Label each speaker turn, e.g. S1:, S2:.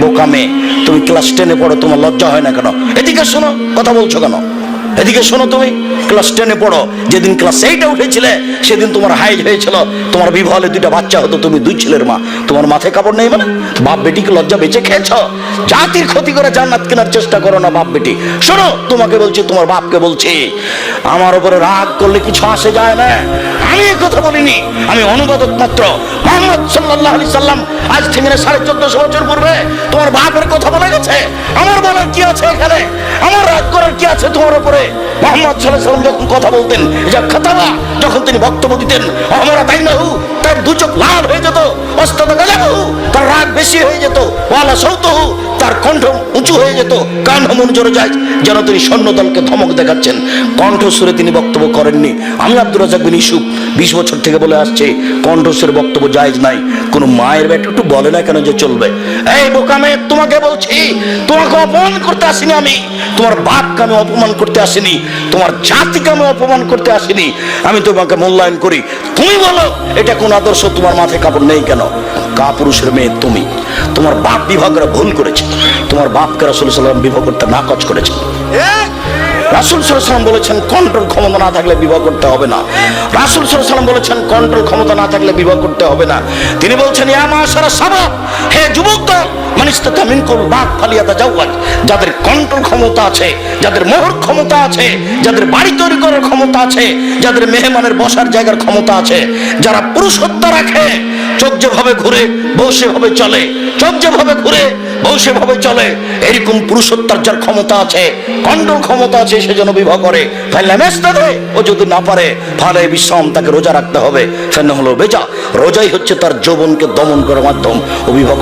S1: বোকা মেয়ে, তুমি ক্লাস 10-এ পড়ো, তোমার লজ্জা হয় না কেন? এদিকে শোনো, কথা বলছো কেন? এদিকে শোনো, তুমি ক্লাস 10-এ পড়ো, যেদিন ক্লাস 8-এ উঠেছিলে সেদিন তোমার হাইজ হয়েছিল, তোমার বিবাহে 2টা বাচ্চা হতো, তুমি 2 ছেলের মা, তোমার মাথায় কাপড় নেই মানে? বাপ বেটিকে লজ্জা বেঁচে খেয়েছ? জাতির ক্ষতি করে জান্নাত কেনার চেষ্টা করো না বাপ বেটি। শোনো, তোমাকে বলছি, তোমার বাপকে বলছি, আমার উপরে রাগ করলে কিছু আসে যায় না। আমি এই কথা বলিনি, আমি অনুবাদক মাত্র। মুহাম্মদ সাল্লাল্লাহু আলাইহি সাল্লাম আজ থেকে 1450 বছর পূর্বে তোমার বাপের কথা বলে গেছে। আমার বলার কি আছে এখানে? আমার রাগ করার কি আছে তোমার উপরে? মুহাম্মদ সাল্লাল্লাহু আলাইহি সাল্লাম যখন কথা বলতেন, খাতাবা যখন তিনি বক্তব্য দিতেন, আমরা তাই না, তার 2 চোখ লাল হয়ে যেত, অস্তাদা গালাহু, তার রাগ বেশি হয়ে যেত, ওয়ালা সৌতহু, তার কণ্ঠ উঁচু হয়ে যেত, কান মন জোরে যায়, যেন তিনি সৈন্যদলকে ধমক দেখাচ্ছেন। কণ্ঠস্বরে তিনি বক্তব্য করেননি। আমি আব্দুর রাজ্জাক বিন ইউসুফ 20 বছর থেকে বলে আসছে, কণ্ঠস্বরে বক্তব্য জায়েজ নাই। কোন মায়ের বেটা একটু বলে না কেন যে চলবে? এই বোকা মেয়ে, তোমাকে বলছি, তোমাকে অপমান করতে আসিনি আমি, তোমার বাপকে আমি অপমান করতে আসিনি, তোমার জাতিকে আমি অপমান করতে আসিনি। আমি তোমাকে মূল্যায়ন করি। তুমি বলো এটা কোন আদর্শ? তোমার মাথায় কাপড় নেই কেন? কাপুরুষের মেয়ে তুমি। তোমার বাপ বিবাহ করে ভুল করেছে, তোমার বাপকে রাসূল সাল্লাল্লাহু আলাইহি ওয়াসাল্লাম বিবাহ করতে নাকচ করেছে। রাসূল সাল্লাল্লাহু আলাইহি ওয়াসাল্লাম বলেছেন কন্ট্রোল ক্ষমতা না থাকলে বিবাহ করতে হবে না। রাসূল সাল্লাল্লাহু আলাইহি ওয়াসাল্লাম বলেছেন কন্ট্রোল ক্ষমতা না থাকলে বিবাহ করতে হবে না। তিনি বলছেন, ইয়া মাশারা শাবাব, হে যুবকদল, মান ইসতাতা মিনকুম বাত ফালিয়াতাজাওয়াজ, যাদের কন্ট্রোল ক্ষমতা আছে, যাদের মোহর ক্ষমতা আছে, যাদের বাড়ি তৈরি করার ক্ষমতা আছে, যাদের মেহমানের বসার জায়গার ক্ষমতা আছে, যারা পুরুষত্ব রাখে, চোখ যেভাবে ঘুরে বউ সেভাবে চলে, চোখ যেভাবে ঘুরে বউ সেভাবে চলে, এরকম পুরুষত্বের যার ক্ষমতা আছে, কন্ট্রোল ক্ষমতা আছে, সেজন্য বিবাহ করে। ও যদি না পারে ফালে বিশ্রাম, তাকে রোজা রাখতে হবে। ফেন হলো বেজা, রোজাই হচ্ছে তার যৌবনকে দমন করার মাধ্যম। ও বিবাহ